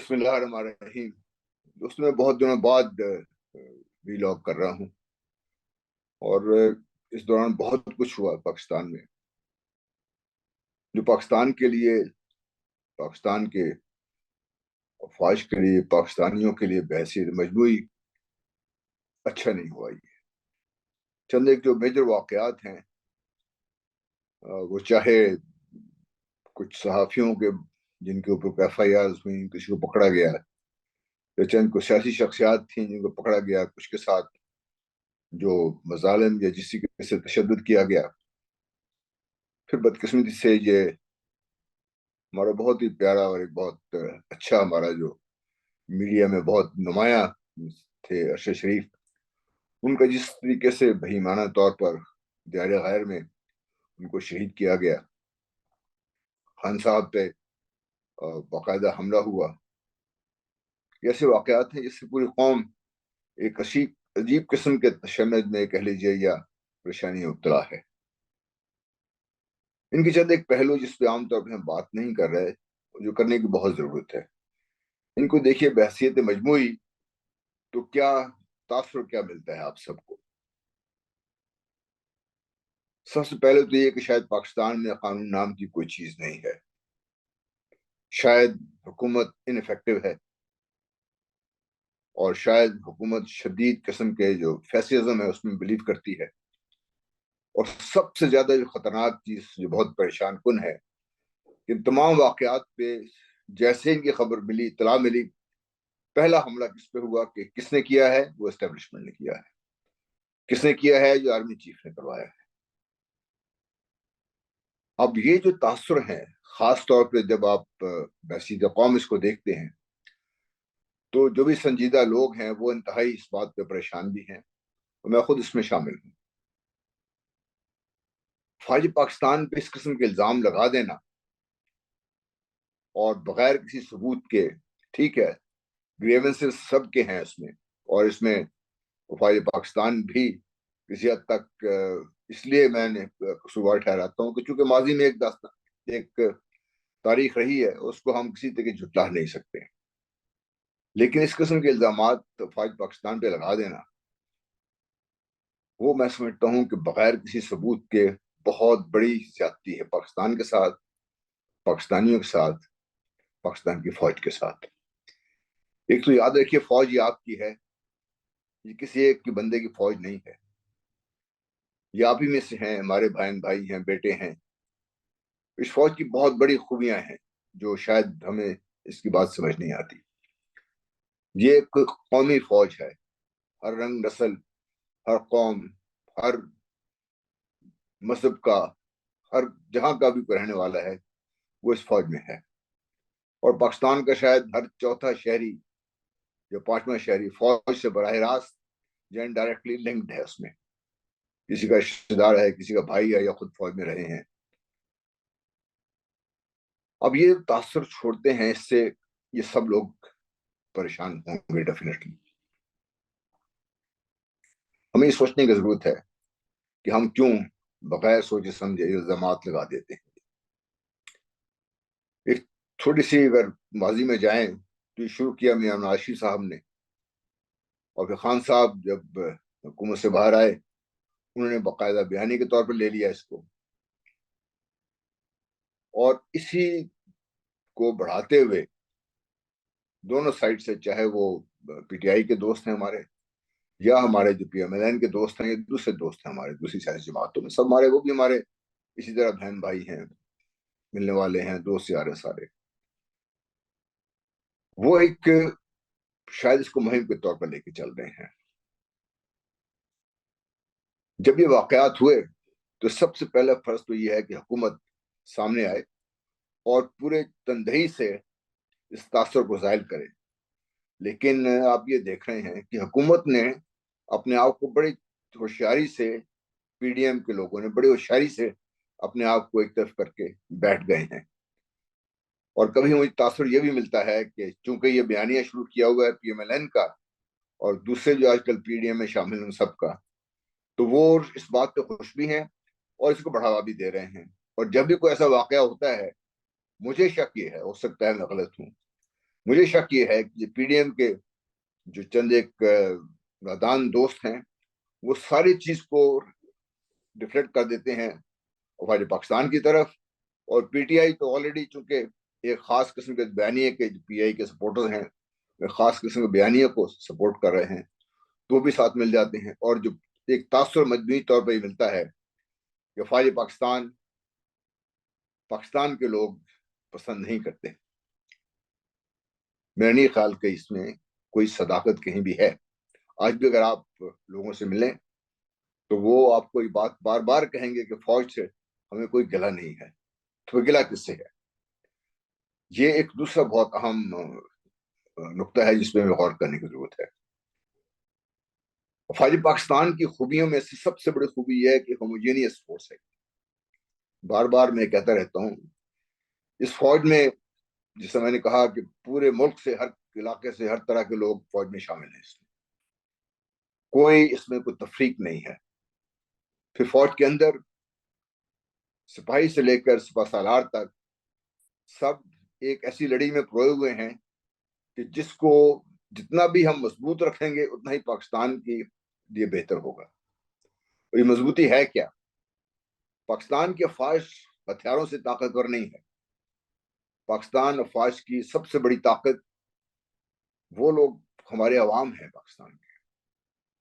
بسم اللہ الرحمن الرحیم. دوست میں بہت دنوں بعد ویلاگ کر رہا ہوں اور اس دوران بہت کچھ ہوا پاکستان میں جو پاکستان کے لیے، پاکستان کے افواج کے لیے، پاکستانیوں کے لیے بحثیت مجموعی اچھا نہیں ہوا. یہ چند ایک جو میجر واقعات ہیں، وہ چاہے کچھ صحافیوں کے جن کے اوپر ایف آئی آر ہوئی، کسی کو پکڑا گیا، یا چند کچھ سیاسی شخصیات تھیں جن کو پکڑا گیا، کچھ کے ساتھ جو مظالم یا جس سے تشدد کیا گیا. پھر بدقسمتی سے یہ ہمارا بہت ہی پیارا اور ایک بہت اچھا، ہمارا جو میڈیا میں بہت نمایاں تھے، ارشد شریف، ان کا جس طریقے سے بہیمانہ طور پر دیار غیر میں ان کو شہید کیا گیا، خان صاحب پہ باقاعدہ حملہ ہوا. ایسے واقعات ہیں جس سے پوری قوم ایک عجیب قسم کے تشنج میں کہہ لیجیے یا پریشانی میں مبتلا ہے. ان کی چند ایک پہلو جس پہ عام طور پہ ہم بات نہیں کر رہے، جو کرنے کی بہت ضرورت ہے. ان کو دیکھیے بحثیت مجموعی تو کیا تاثر کیا ملتا ہے آپ سب کو. سب سے پہلے تو یہ کہ شاید پاکستان میں قانون نام کی کوئی چیز نہیں ہے. شاید حکومت انفیکٹو ہے، اور شاید حکومت شدید قسم کے جو فیسزم ہے اس میں بلیو کرتی ہے. اور سب سے زیادہ جو خطرناک چیز جو بہت پریشان کن ہے، ان تمام واقعات پہ جیسے ان کی خبر ملی، اطلاع ملی، پہلا حملہ کس پہ ہوا کہ کس نے کیا ہے؟ وہ اسٹیبلشمنٹ نے کیا ہے. کس نے کیا ہے؟ جو آرمی چیف نے کروایا ہے. اب یہ جو تاثر ہے، خاص طور پہ جب آپ بحثیت قوم اس کو دیکھتے ہیں، تو جو بھی سنجیدہ لوگ ہیں وہ انتہائی اس بات پہ پریشان بھی ہیں، اور میں خود اس میں شامل ہوں. فوج پاکستان پہ اس قسم کے الزام لگا دینا اور بغیر کسی ثبوت کے، ٹھیک ہے، گریونسز سب کے ہیں اس میں، اور اس میں فوج پاکستان بھی کسی حد تک اس لیے میں نے قصوروار ٹھہراتا ہوں کہ چونکہ ماضی میں ایک تاریخ رہی ہے، اس کو ہم کسی طرح جھٹلا نہیں سکتے. لیکن اس قسم کے الزامات فوج پاکستان پہ لگا دینا، وہ میں سمجھتا ہوں کہ بغیر کسی ثبوت کے بہت بڑی زیادتی ہے پاکستان کے ساتھ، پاکستانیوں کے ساتھ، پاکستان کی فوج کے ساتھ. ایک تو یاد رکھیے، فوج یہ آپ کی ہے، یہ کسی ایک کی بندے کی فوج نہیں ہے. یہ آپ ہی میں سے ہیں، ہمارے بھائی ہیں، بیٹے ہیں. اس فوج کی بہت بڑی خوبیاں ہیں جو شاید ہمیں اس کی بات سمجھ نہیں آتی. یہ ایک قومی فوج ہے. ہر رنگ، نسل، ہر قوم، ہر مذہب کا، ہر جہاں کا بھی کوئی رہنے والا ہے وہ اس فوج میں ہے. اور پاکستان کا شاید ہر چوتھا شہری یا پانچواں شہری فوج سے براہ راست یا انڈائریکٹلی لنکڈ ہے. اس میں کسی کا رشتے دار ہے، کسی کا بھائی ہے، یا خود فوج میں رہے ہیں. اب یہ تاثر چھوڑتے ہیں، اس سے یہ سب لوگ پریشان ہوں گے ڈیفینیٹلی. ہمیں یہ سوچنے کی ضرورت ہے کہ ہم کیوں بغیر سوچے سمجھے الزامات لگا دیتے ہیں. ایک چھوٹی سی اگر ماضی میں جائیں تو یہ شروع کیا میاں ناشی صاحب نے، اور پھر خان صاحب جب حکومت سے باہر آئے، انہوں نے باقاعدہ بیانی کے طور پر لے لیا اس کو، اور اسی کو بڑھاتے ہوئے دونوں سائڈ سے، چاہے وہ پی ٹی آئی کے دوست ہیں ہمارے، یا ہمارے جو پی ایم ایل این کے دوست ہیں، یا دوسرے دوست ہیں ہمارے دوسری سیاسی جماعتوں میں، سب ہمارے، وہ بھی ہمارے اسی طرح بہن بھائی ہیں، ملنے والے ہیں، دوست یار سارے. وہ ایک شاید اس کو مہم کے طور پر لے کے چل رہے ہیں. جب یہ واقعات ہوئے تو سب سے پہلا فرض تو یہ ہے کہ حکومت سامنے آئے اور پورے تندہی سے اس تاثر کو ظاہر کرے. لیکن آپ یہ دیکھ رہے ہیں کہ حکومت نے اپنے آپ کو بڑی ہوشیاری سے، پی ڈی ایم کے لوگوں نے بڑی ہوشیاری سے اپنے آپ کو ایک طرف کر کے بیٹھ گئے ہیں. اور کبھی مجھے تاثر یہ بھی ملتا ہے کہ چونکہ یہ بیانیہ شروع کیا ہوا ہے پی ایم ایل این کا اور دوسرے جو آج کل پی ڈی ایم میں شامل ہیں سب کا، تو وہ اس بات پہ خوش بھی ہیں اور اس کو بڑھاوا بھی دے رہے ہیں. اور جب بھی کوئی ایسا واقعہ ہوتا ہے، مجھے شک یہ ہے، ہو سکتا ہے میں غلط ہوں، مجھے شک یہ ہے کہ پی ڈی ایم کے جو چند ایک نادان دوست ہیں وہ ساری چیز کو ڈیفلیکٹ کر دیتے ہیں افواج پاکستان کی طرف، اور پی ٹی آئی تو آلریڈی چونکہ ایک خاص قسم کے بیانیے کے پی آئی کے سپورٹر ہیں، ایک خاص قسم کے بیانیے کو سپورٹ کر رہے ہیں، تو وہ بھی ساتھ مل جاتے ہیں، اور جو ایک تاثر مجموعی طور پر یہ ملتا ہے کہ افواج پاکستان کے لوگ پسند نہیں کرتے۔ میرا نہیں خیال کہ اس میں کوئی صداقت کہیں بھی ہے۔ آج بھی اگر آپ لوگوں سے ملیں تو وہ آپ کو یہ بات بار بار کہیں گے کہ فوج سے ہمیں کوئی گلہ نہیں ہے۔ تو گلہ کس سے ہے؟ یہ ایک دوسرا بہت اہم نقطہ ہے جس میں غور کرنے کی ضرورت ہے۔ افواج پاکستان کی خوبیوں میں سے سب سے بڑی خوبی یہ ہے کہ ہوموجینیس فورس ہے۔ بار بار میں کہتا رہتا ہوں، اس فوج میں جسے میں نے کہا کہ پورے ملک سے، ہر علاقے سے، ہر طرح کے لوگ فوج میں شامل ہیں، اس میں کوئی اس میں کوئی تفریق نہیں ہے۔ پھر فوج کے اندر سپاہی سے لے کر سپہ سالار تک سب ایک ایسی لڑی میں پروئے ہوئے ہیں کہ جس کو جتنا بھی ہم مضبوط رکھیں گے اتنا ہی پاکستان کے لیے بہتر ہوگا۔ اور یہ مضبوطی ہے کیا؟ پاکستان کی افواج ہتھیاروں سے طاقتور نہیں ہے۔ پاکستان افواج کی سب سے بڑی طاقت وہ لوگ ہمارے عوام ہیں پاکستان کے،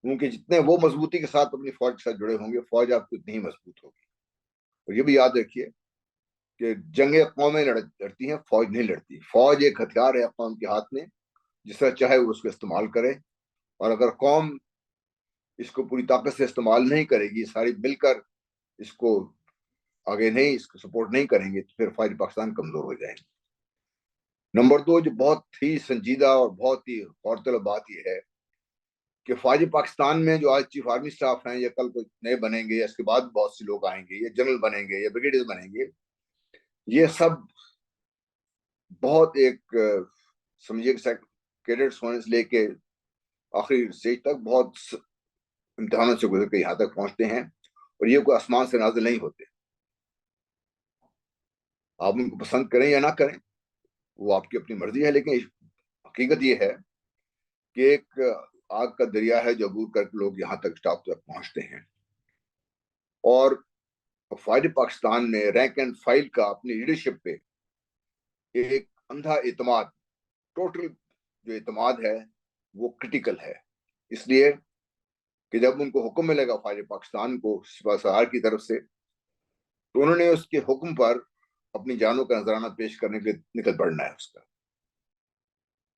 کیونکہ جتنے وہ مضبوطی کے ساتھ اپنی فوج کے ساتھ جڑے ہوں گے، فوج آپ کو اتنی ہی مضبوط ہوگی۔ اور یہ بھی یاد رکھیے کہ جنگیں قومیں لڑتی ہیں، فوج نہیں لڑتی۔ فوج ایک ہتھیار ہے قوم کے ہاتھ میں، جس طرح چاہے وہ اس کو استعمال کرے، اور اگر قوم اس کو پوری طاقت سے استعمال نہیں کرے گی، ساری مل کر اس کو آگے نہیں، اس کو سپورٹ نہیں کریں گے، تو پھر فوج پاکستان کمزور ہو جائے گی۔ نمبر دو، جو بہت ہی سنجیدہ اور بہت ہی غور طلب بات یہ ہے کہ فوج پاکستان میں جو آج چیف آرمی سٹاف ہیں، یا کل کوئی نئے بنیں گے، یا اس کے بعد بہت سے لوگ آئیں گے، یا جنرل بنیں گے، یا بریگیڈیئر بنیں گے، یہ سب بہت ایک سمجھیے کیڈٹس ہونے سے لے کے آخری اسٹیج تک بہت امتحانوں سے گزر کے یہاں تک پہنچتے ہیں، اور یہ کوئی آسمان سے نازل نہیں ہوتے۔ آپ ان کو پسند کریں یا نہ کریں، وہ آپ کی اپنی مرضی ہے، لیکن حقیقت یہ ہے کہ ایک آگ کا دریا ہے جو عبور کر کے لوگ یہاں تک ٹاپ تک پہنچتے ہیں۔ اور فوج پاکستان میں رینک اینڈ فائل کا اپنی لیڈرشپ پہ ایک اندھا اعتماد، ٹوٹل جو اعتماد ہے وہ کرٹیکل ہے، اس لیے کہ جب ان کو حکم ملے گا فوج پاکستان کو سپہ سالار کی طرف سے، تو انہوں نے اس کے حکم پر اپنی جانوں کا نذرانہ پیش کرنے کے لیے نکل پڑنا ہے۔ اس کا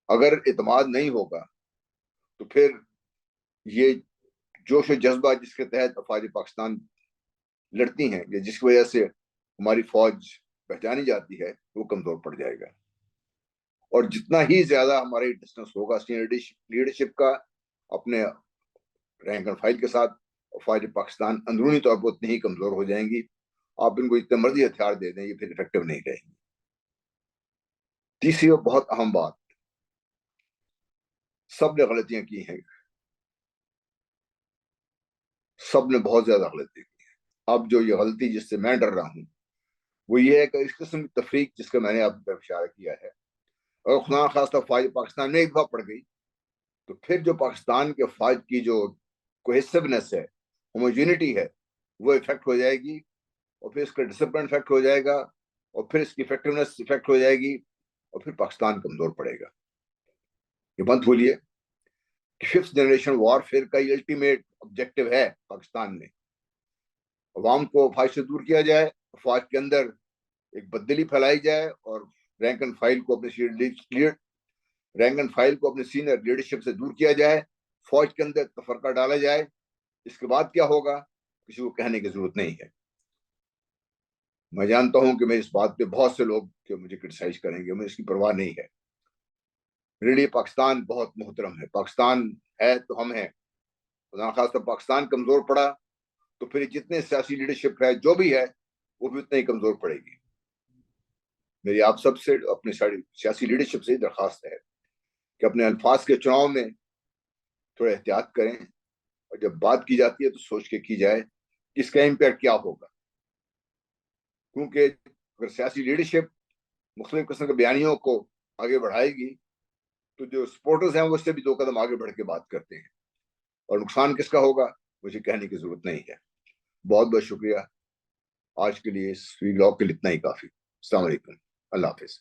اگر اعتماد نہیں ہوگا تو پھر یہ جوش و جذبہ جس کے تحت افواج پاکستان لڑتی ہیں، یا جس کی وجہ سے ہماری فوج پہچانی جاتی ہے، وہ کمزور پڑ جائے گا۔ اور جتنا ہی زیادہ ہمارے ڈسٹنس ہوگا سینئر لیڈرشپ کا اپنے رینک اینڈ فائل کے ساتھ، افواج پاکستان اندرونی طور پر اتنی ہی کمزور ہو جائیں گی۔ آپ ان کو اتنے مرضی ہتھیار دے دیں، یہ پھر افیکٹو نہیں رہیں گی۔ تیسری اور بہت اہم بات، سب نے غلطیاں کی ہیں، سب نے بہت زیادہ غلطی کی ہیں۔ اب جو یہ غلطی جس سے میں ڈر رہا ہوں وہ یہ ہے کہ اس قسم کی تفریق جس کا میں نے آپ کو اشارہ کیا ہے، اور خدا خاصہ فوج پاکستان میں ایک دفعہ پڑ گئی، تو پھر جو پاکستان کے فوج کی جو کوہیسونیس ہے، ہوموجینٹی ہے، وہ افیکٹ ہو جائے گی، اور پھر اس کا ڈسپلن افیکٹ ہو جائے گا، اور پھر اس کی افیکٹونیس افیکٹ ہو جائے گی، اور پھر پاکستان کمزور پڑے گا۔ یہ مت بھولیے کہ ففتھ جنریشن وار فیئر کا یہ الٹیمیٹ آبجیکٹو ہے پاکستان میں، عوام کو فوج سے دور کیا جائے، فوج کے اندر ایک بددلی پھیلائی جائے، اور رینک اینڈ فائل کو اپنے سینئر لیڈرشپ سے دور کیا جائے، فوج کے اندر تفرقہ ڈالا جائے۔ اس کے بعد کیا ہوگا کسی کو کہنے کی ضرورت نہیں ہے۔ میں جانتا ہوں کہ میں اس بات پہ بہت سے لوگ کہ مجھے کرٹیسائز کریں گے، مجھے اس کی پرواہ نہیں ہے۔ میرے لیے پاکستان بہت محترم ہے، پاکستان ہے تو ہم ہیں۔ خدا خاص طور پاکستان کمزور پڑا تو پھر جتنے سیاسی لیڈرشپ ہے جو بھی ہے وہ بھی اتنا ہی کمزور پڑے گی۔ میری آپ سب سے اپنی سیاسی لیڈرشپ سے درخواست ہے کہ اپنے الفاظ کے چناؤ میں تھوڑا احتیاط کریں، اور جب بات کی جاتی ہے تو سوچ کے کی جائے کہ اس کا امپیکٹ کیا ہوگا، کیونکہ اگر سیاسی لیڈرشپ مختلف قسم کے بیانیوں کو آگے بڑھائے گی تو جو سپورٹرز ہیں وہ اس سے بھی 2 قدم آگے بڑھ کے بات کرتے ہیں، اور نقصان کس کا ہوگا مجھے کہنے کی ضرورت نہیں ہے۔ بہت بہت شکریہ، آج کے لیے اس ویلاگ کے لیے اتنا ہی کافی۔ السلام علیکم، اللہ حافظ۔